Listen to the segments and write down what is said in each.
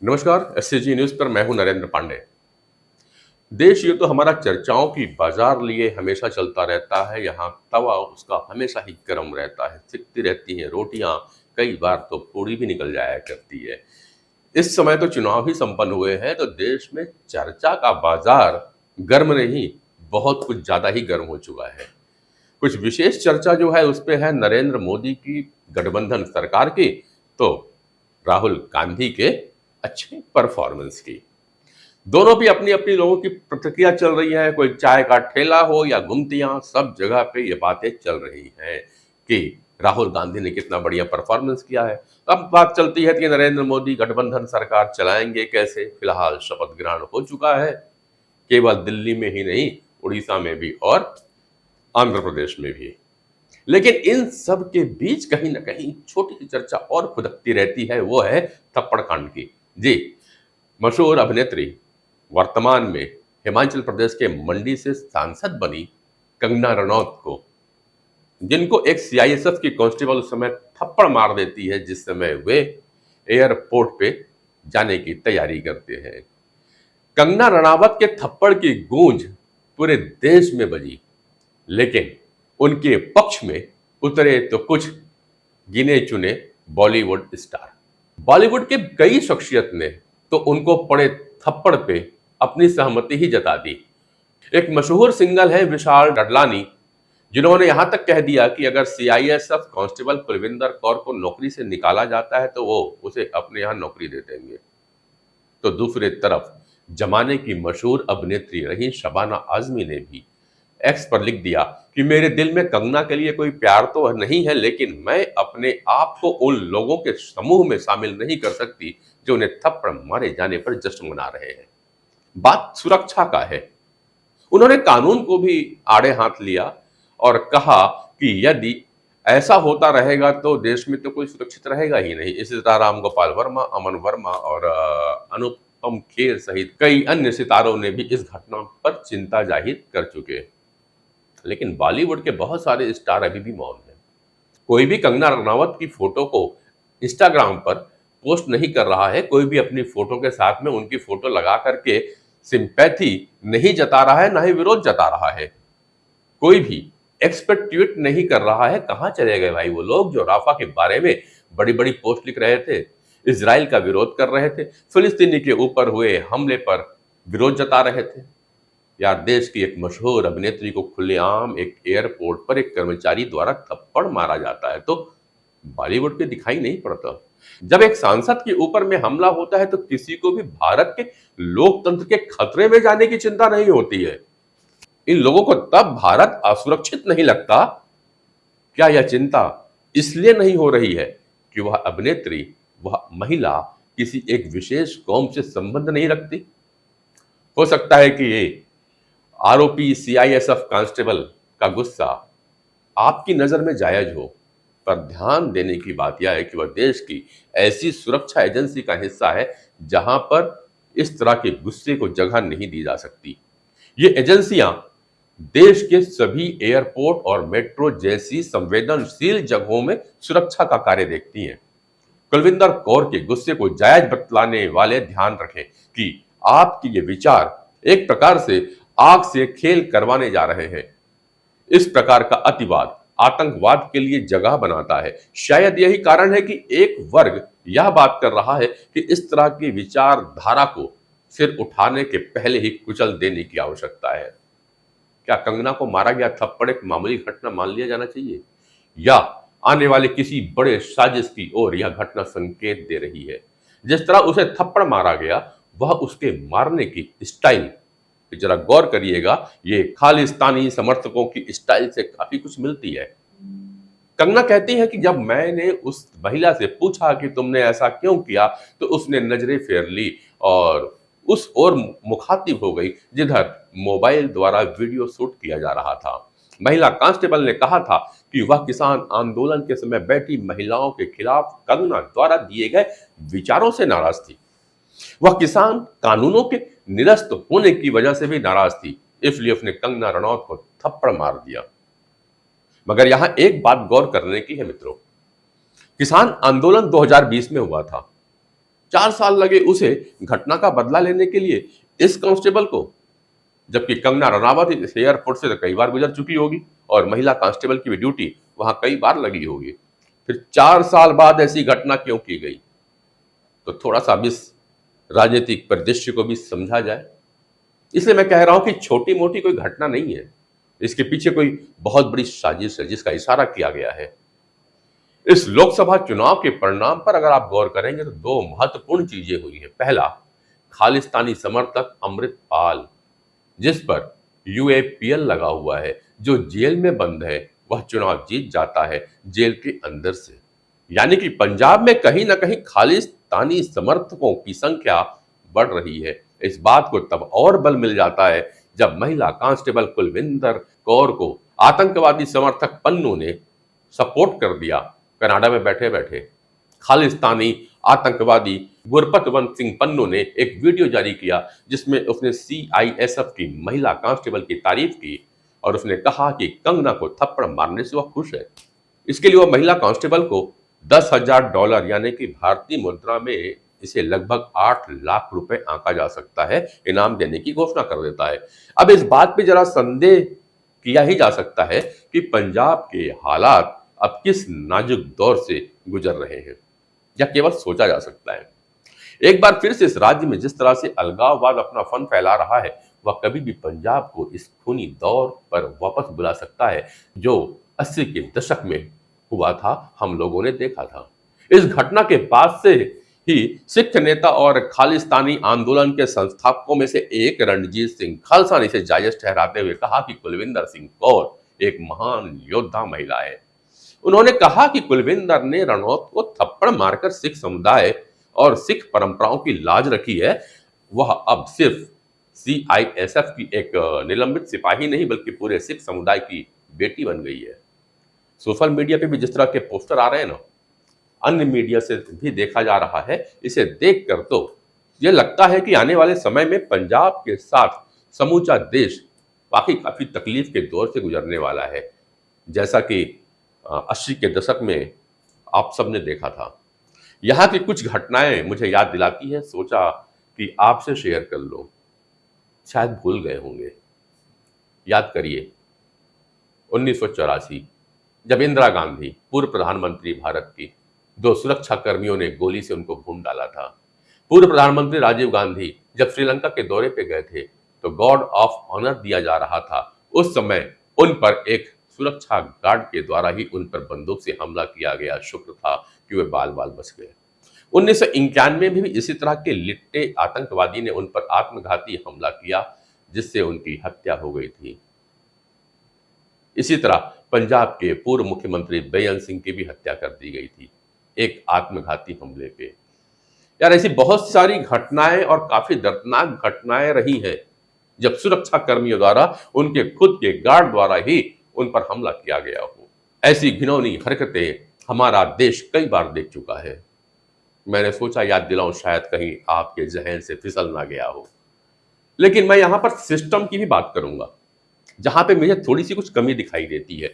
नमस्कार। SCG news पर मैं हूं नरेंद्र पांडे। देश ये तो हमारा चर्चाओं की बाजार लिए हमेशा चलता रहता है। यहाँ तवा उसका हमेशा ही गर्म रहता है, सिकती रहती हैं रोटियां, कई बार तो पूरी भी निकल जाया करती है। इस समय तो चुनाव ही संपन्न हुए हैं, तो देश में चर्चा का बाजार गर्म नहीं, बहुत कुछ ज्यादा ही गर्म हो चुका है। कुछ विशेष चर्चा जो है उस पे है नरेंद्र मोदी की गठबंधन सरकार की, तो राहुल गांधी के अच्छे परफॉर्मेंस की। दोनों भी अपनी अपनी लोगों की प्रतिक्रिया चल रही है। कोई चाय का ठेला हो या गुमतियां, सब जगह पे ये बातें चल रही हैं कि राहुल गांधी ने कितना बढ़िया परफॉर्मेंस किया है। अब बात चलती है कि नरेंद्र मोदी गठबंधन सरकार चलाएंगे कैसे। फिलहाल शपथ ग्रहण हो चुका है, केवल दिल्ली में ही नहीं, उड़ीसा में भी और आंध्र प्रदेश में भी। लेकिन इन सब के बीच कहीं ना कहीं छोटी सी चर्चा और खुदकती रहती है, वो है थप्पड़ कांड की। जी, मशहूर अभिनेत्री, वर्तमान में हिमाचल प्रदेश के मंडी से सांसद बनी कंगना रनौत को, जिनको एक सीआईएसएफ की कांस्टेबल उस समय थप्पड़ मार देती है जिस समय वे एयरपोर्ट पे जाने की तैयारी करते हैं। कंगना रनावत के थप्पड़ की गूंज पूरे देश में बजी, लेकिन उनके पक्ष में उतरे तो कुछ गिने चुने बॉलीवुड स्टार। बॉलीवुड के कई शख्सियत ने तो उनको पड़े थप्पड़ पे अपनी सहमति ही जता दी। एक मशहूर सिंगर है विशाल डडलानी, जिन्होंने यहां तक कह दिया कि अगर सीआईएसएफ कांस्टेबल कुलविंदर कौर को नौकरी से निकाला जाता है तो वो उसे अपने यहां नौकरी दे देंगे। तो दूसरी तरफ जमाने की मशहूर अभिनेत्री रही शबाना आजमी ने भी एक्स पर लिख दिया कि मेरे दिल में कंगना के लिए कोई प्यार तो नहीं है, लेकिन मैं अपने आप को उन लोगों के समूह में शामिल नहीं कर सकती जो उन्हें थप्पड़ मारे जाने पर जश्न मना रहे हैं। बात सुरक्षा का है। उन्होंने कानून को भी आड़े हाथ लिया और कहा कि यदि ऐसा होता रहेगा तो देश में तो कोई सुरक्षित रहेगा ही नहीं। इसी तरह राम गोपाल वर्मा, अमन वर्मा और अनुपम खेर सहित कई अन्य सितारों ने भी इस घटना पर चिंता जाहिर कर चुके हैं। लेकिन बॉलीवुड के बहुत सारे स्टार अभी भी मौन हैं। कोई भी कंगना रनावत की फोटो को इंस्टाग्राम पर पोस्ट नहीं कर रहा है, कोई भी अपनी फोटो के साथ में उनकी फोटो लगा करके सिंपैथी नहीं जता रहा है, ना ही विरोध जता रहा है। कोई भी एक्सपर्ट ट्वीट नहीं कर रहा है। कहां चले गए भाई वो लोग जो राफा के बारे में बड़ी बड़ी पोस्ट लिख रहे थे, इजराइल का विरोध कर रहे थे, फिलिस्तीनी के ऊपर हुए हमले पर विरोध जता रहे थे। यार, देश की एक मशहूर अभिनेत्री को खुलेआम एक एयरपोर्ट पर एक कर्मचारी द्वारा थप्पड़ मारा जाता है तो बॉलीवुड पे दिखाई नहीं पड़ता। जब एक सांसद के ऊपर में हमला होता है तो किसी को भी भारत के लोकतंत्र के खतरे में जाने की चिंता नहीं होती है। इन लोगों को तब भारत असुरक्षित नहीं लगता। क्या यह चिंता इसलिए नहीं हो रही है कि वह अभिनेत्री, वह महिला किसी एक विशेष कौम से संबंध नहीं रखती? हो सकता है कि ये आरोपी सीआईएसएफ कांस्टेबल का गुस्सा आपकी नजर में जायज हो, पर ध्यान देने की बात यह है कि वह देश की ऐसी सुरक्षा एजेंसी का हिस्सा है जहां पर इस तरह के गुस्से को जगह नहीं दी जा सकती। ये एजेंसियां देश के सभी एयरपोर्ट और मेट्रो जैसी संवेदनशील जगहों में सुरक्षा का कार्य देखती हैं। कुलविंदर कौर के गुस्से को जायज बतलाने वाले ध्यान रखें कि आपके ये विचार एक प्रकार से आग से खेल करवाने जा रहे हैं। इस प्रकार का अतिवाद आतंकवाद के लिए जगह बनाता है। शायद यही कारण है कि एक वर्ग यह बात कर रहा है कि इस तरह की विचारधारा को सिर उठाने के पहले ही कुचल देने की आवश्यकता है। क्या कंगना को मारा गया थप्पड़ एक मामूली घटना मान लिया जाना चाहिए, या आने वाले किसी बड़े साजिश की ओर यह घटना संकेत दे रही है? जिस तरह उसे थप्पड़ मारा गया, वह उसके मारने की स्टाइल जरा गौर करिएगा, ये खालिस्तानी समर्थकों की स्टाइल से काफी कुछ मिलती है। कंगना कहती है कि जब मैंने उस महिला से पूछा कि तुमने ऐसा क्यों किया, तो उसने नजरें फेर ली और उस ओर मुखातिब हो गई जिधर मोबाइल द्वारा वीडियो शूट किया जा रहा था। महिला कांस्टेबल ने कहा था कि वह किसान आंदोलन के समय बैठी महिलाओं के खिलाफ कंगना द्वारा दिए गए विचारों से नाराज थी। वह किसान कानूनों के निरस्त होने की वजह से भी नाराज थी, इसलिए उसने कंगना रनौत को थप्पड़ मार दिया। मगर यहां एक बात गौर करने की है मित्रों, किसान आंदोलन 2020 में हुआ था। 4 साल लगे उसे घटना का बदला लेने के लिए, इस कांस्टेबल को, जबकि कंगना रनावत इस एयरपोर्ट से तो कई बार गुजर चुकी होगी और महिला कांस्टेबल की भी ड्यूटी वहां कई बार लगी होगी। फिर 4 साल बाद ऐसी घटना क्यों की गई? तो थोड़ा सा अब इस राजनीतिक परिदृश्य को भी समझा जाए। इसलिए मैं कह रहा हूं कि छोटी मोटी कोई घटना नहीं है, इसके पीछे कोई बहुत बड़ी साजिश है जिसका इशारा किया गया है। इस लोकसभा चुनाव के परिणाम पर अगर आप गौर करेंगे तो दो महत्वपूर्ण चीजें हुई हैं। पहला, खालिस्तानी समर्थक अमृतपाल, जिस पर यूएपीएल लगा हुआ है, जो जेल में बंद है, वह चुनाव जीत जाता है जेल के अंदर से। यानी कि पंजाब में कहीं ना कहीं खालिस्तानी समर्थकों की संख्या बढ़ रही है। इस बात को तब और बल मिल जाता है जब महिला कांस्टेबल कुलविंदर कौर को आतंकवादी समर्थक पन्नू ने सपोर्ट कर दिया। कनाडा में बैठे बैठे खालिस्तानी आतंकवादी गुरपतवंत सिंह पन्नू ने एक वीडियो जारी किया जिसमें उसने सीआईएसएफ की महिला कांस्टेबल की तारीफ की और उसने कहा कि कंगना को थप्पड़ मारने से वह खुश है। इसके लिए वह महिला कांस्टेबल को $10,000 यानी कि भारतीय मुद्रा में इसे लगभग 8 लाख रुपए आंका जा सकता है, इनाम देने की घोषणा कर देता है। अब इस बात पे जरा संदेह किया ही जा सकता है कि पंजाब के हालात अब किस नाजुक दौर से गुजर रहे हैं, या केवल सोचा जा सकता है। एक बार फिर से इस राज्य में जिस तरह से अलगाववाद अपना फन फैला रहा है, वह कभी भी पंजाब को इस खूनी दौर पर वापस बुला सकता है जो 80 के दशक में हुआ था, हम लोगों ने देखा था। इस घटना के बाद से ही सिख नेता और खालिस्तानी आंदोलन के संस्थापकों में से एक रणजीत सिंह खालसा ने इसे जायज ठहराते हुए कहा कि कुलविंदर सिंह कौर एक महान योद्धा महिला है। उन्होंने कहा कि कुलविंदर ने रणौत को थप्पड़ मारकर सिख समुदाय और सिख परंपराओं की लाज रखी है। वह अब सिर्फ सीआईएसएफ की एक निलंबित सिपाही नहीं बल्कि पूरे सिख समुदाय की बेटी बन गई है। सोशल मीडिया पे भी जिस तरह के पोस्टर आ रहे हैं ना, अन्य मीडिया से भी देखा जा रहा है, इसे देखकर तो यह लगता है कि आने वाले समय में पंजाब के साथ समूचा देश वाकई काफी तकलीफ के दौर से गुजरने वाला है, जैसा कि 80 के दशक में आप सबने देखा था। यहाँ की कुछ घटनाएं मुझे याद दिलाती है, सोचा कि आपसे शेयर कर लो, शायद भूल गए होंगे। याद करिए 1984 जब इंदिरा गांधी पूर्व प्रधानमंत्री भारत की, 2 सुरक्षा कर्मियों ने गोली से उनको भून डाला था। पूर्व प्रधानमंत्री राजीव गांधी जब श्रीलंका के दौरे पे गए थे तो गॉर्ड ऑफ ऑनर दिया जा रहा था। उस समय उन पर एक सुरक्षा गार्ड के द्वारा ही उन पर बंदूक से हमला किया गया। शुक्र था कि वे बाल बाल बच गए। 1991 में भी इसी तरह के लिट्टे आतंकवादी ने उन पर आत्मघाती हमला किया जिससे उनकी हत्या हो गई थी। इसी तरह पंजाब के पूर्व मुख्यमंत्री बेअंत सिंह की भी हत्या कर दी गई थी एक आत्मघाती हमले पे। यार ऐसी बहुत सारी घटनाएं और काफी दर्दनाक घटनाएं रही हैं जब सुरक्षा कर्मियों द्वारा उनके खुद के गार्ड द्वारा ही उन पर हमला किया गया हो। ऐसी घिनौनी हरकतें हमारा देश कई बार देख चुका है। मैंने सोचा याद दिलाऊं, शायद कहीं आपके जहन से फिसल ना गया हो। लेकिन मैं यहां पर सिस्टम की भी बात करूंगा जहां पे मुझे थोड़ी सी कुछ कमी दिखाई देती है।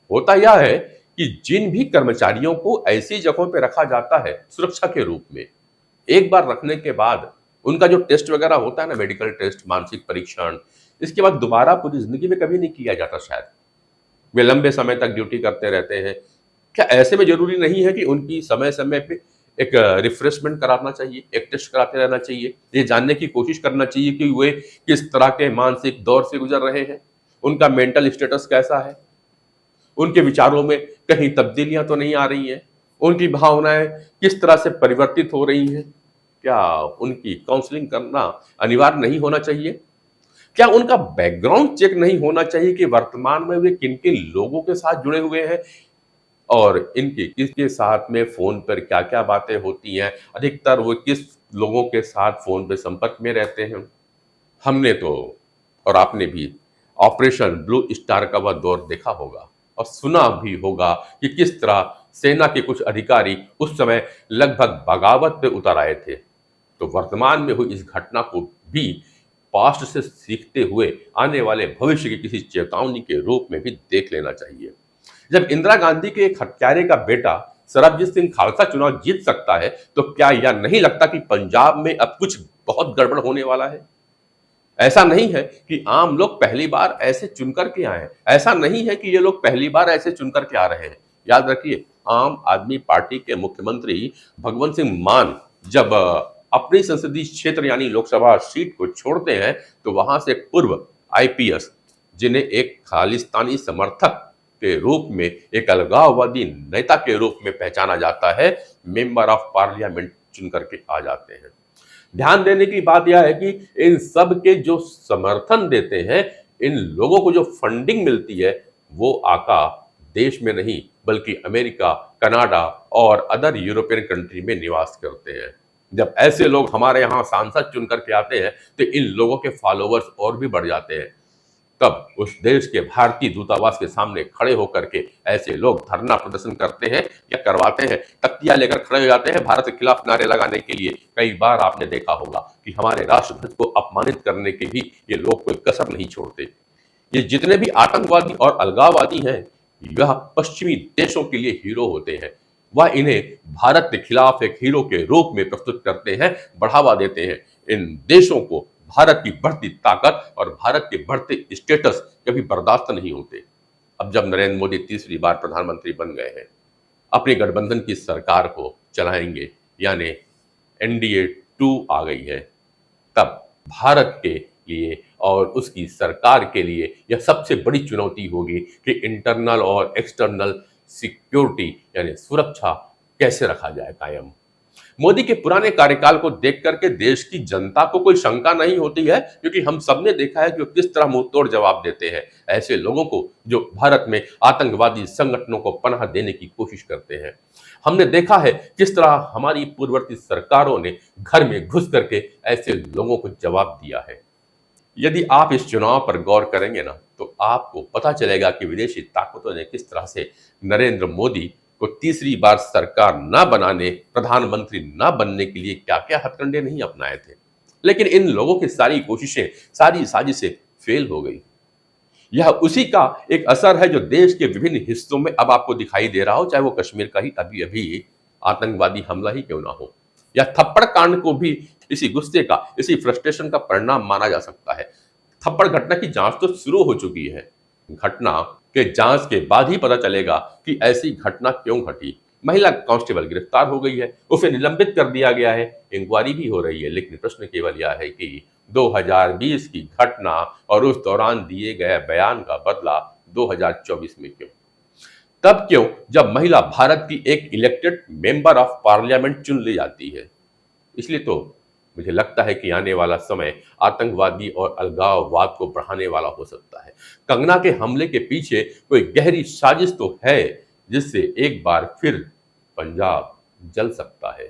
होता यह है कि जिन भी कर्मचारियों को ऐसी जगहों पे रखा जाता है सुरक्षा के रूप में, एक बार रखने के बाद उनका जो टेस्ट वगैरह होता है ना, मेडिकल टेस्ट, मानसिक परीक्षण, इसके बाद दोबारा पूरी जिंदगी में कभी नहीं किया जाता। शायद वे लंबे समय तक ड्यूटी करते रहते हैं। क्या ऐसे में जरूरी नहीं है कि उनकी समय समय पे एक रिफ्रेशमेंट कराना चाहिए, एक टेस्ट कराते रहना चाहिए, ये जानने की कोशिश करना चाहिए कि वे किस तरह के मानसिक दौर से गुजर रहे हैं, उनका मेंटल स्टेटस कैसा है, उनके विचारों में कहीं तब्दीलियां तो नहीं आ रही हैं, उनकी भावनाएं किस तरह से परिवर्तित हो रही हैं, क्या उनकी काउंसलिंग करना अनिवार्य नहीं होना चाहिए, क्या उनका बैकग्राउंड चेक नहीं होना चाहिए कि वर्तमान में वे किन किन लोगों के साथ जुड़े हुए हैं और इनकी किसके साथ में फोन पर क्या क्या बातें होती हैं, अधिकतर वो किस लोगों के साथ फोन पे संपर्क में रहते हैं। हमने तो और आपने भी ऑपरेशन ब्लू स्टार का वह दौर देखा होगा और सुना भी होगा कि किस तरह सेना के कुछ अधिकारी उस समय लगभग बगावत पे उतर आए थे। तो वर्तमान में हुई इस घटना को भी पास्ट से सीखते हुए आने वाले भविष्य की किसी चेतावनी के रूप में भी देख लेना चाहिए। जब इंदिरा गांधी के एक हत्यारे का बेटा सरबजीत सिंह खालसा चुनाव जीत सकता है, तो क्या यह नहीं लगता कि पंजाब में अब कुछ बहुत गड़बड़ होने वाला है? ऐसा नहीं है कि आम लोग पहली बार ऐसे चुनकर के आए हैं, ऐसा नहीं है कि ये लोग पहली बार ऐसे चुनकर के आ रहे हैं। याद रखिए, आम आदमी पार्टी के मुख्यमंत्री भगवंत सिंह मान जब अपनी संसदीय क्षेत्र यानी लोकसभा सीट को छोड़ते हैं, तो वहां से पूर्व आईपीएस, जिन्हें एक खालिस्तानी समर्थक के रूप में, एक अलगाववादी नेता के रूप में पहचाना जाता है, मेंबर ऑफ पार्लियामेंट चुन करके आ जाते हैं। ध्यान देने की बात यह है कि इन सब के जो समर्थन देते हैं, इन लोगों को जो फंडिंग मिलती है, वो आका देश में नहीं बल्कि अमेरिका, कनाडा और अदर यूरोपियन कंट्री में निवास करते हैं। जब ऐसे लोग हमारे यहाँ सांसद चुन करके आते हैं, तो इन लोगों के फॉलोअर्स और भी बढ़ जाते हैं। तब उस देश के भारतीय दूतावास के सामने खड़े होकर के ऐसे लोग धरना प्रदर्शन करते हैं या करवाते हैं, तख्तियां लेकर खड़े हो जाते हैं भारत के खिलाफ नारे लगाने के लिए। कई बार आपने देखा होगा कि हमारे राष्ट्रध्वज को अपमानित करने के भी ये लोग कोई कसर नहीं छोड़ते। ये जितने भी आतंकवादी और अलगाववादी हैं, यह पश्चिमी देशों के लिए हीरो होते हैं। वह इन्हें भारत के खिलाफ एक हीरो के रूप में प्रस्तुत करते हैं, बढ़ावा देते हैं। इन देशों को भारत की बढ़ती ताकत और भारत के बढ़ते स्टेटस कभी बर्दाश्त नहीं होते। अब जब नरेंद्र मोदी तीसरी बार प्रधानमंत्री बन गए हैं, अपनी गठबंधन की सरकार को चलाएंगे, यानी एनडीए 2 आ गई है, तब भारत के लिए और उसकी सरकार के लिए यह सबसे बड़ी चुनौती होगी कि इंटरनल और एक्सटर्नल सिक्योरिटी यानी सुरक्षा कैसे रखा जाए कायम। मोदी के पुराने कार्यकाल को देख करके देश की जनता को कोई शंका नहीं होती है, क्योंकि हम सबने देखा है कि वो किस तरह मुंह तोड़ जवाब देते हैं ऐसे लोगों को जो भारत में आतंकवादी संगठनों को पनाह देने की कोशिश करते हैं। हमने देखा है किस तरह हमारी पूर्ववर्ती सरकारों ने घर में घुस करके ऐसे लोगों को जवाब दिया है। यदि आप इस चुनाव पर गौर करेंगे ना, तो आपको पता चलेगा कि विदेशी ताकतों ने किस तरह से नरेंद्र मोदी को तीसरी बार सरकार न बनाने, प्रधानमंत्री न बनने के लिए क्या क्या हथकंडे नहीं अपनाए थे। लेकिन इन लोगों की सारी कोशिशें, सारी साजिशें फेल हो गई। यह उसी का एक असर है जो देश के विभिन्न हिस्सों में अब आपको दिखाई दे रहा हो, चाहे वो कश्मीर का ही अभी अभी आतंकवादी हमला ही क्यों ना हो, या थप्पड़ कांड को भी इसी गुस्से का, इसी फ्रस्ट्रेशन का परिणाम माना जा सकता है। थप्पड़ घटना की जांच तो शुरू हो चुकी है। घटना के जांच के बाद ही पता चलेगा कि ऐसी घटना क्यों घटी। महिला कांस्टेबल गिरफ्तार हो गई है, उसे निलंबित कर दिया गया है, इंक्वायरी भी हो रही है। लेकिन प्रश्न केवल यह है कि 2020 की घटना और उस दौरान दिए गए बयान का बदला 2024 में क्यों? तब क्यों जब महिला भारत की एक इलेक्टेड मेंबर ऑफ पार्लियामेंट चुन ली जाती है। इसलिए तो मुझे लगता है कि आने वाला समय आतंकवादी और अलगाववाद को बढ़ाने वाला हो सकता है। कंगना के हमले के पीछे कोई गहरी साजिश तो है, जिससे एक बार फिर पंजाब जल सकता है।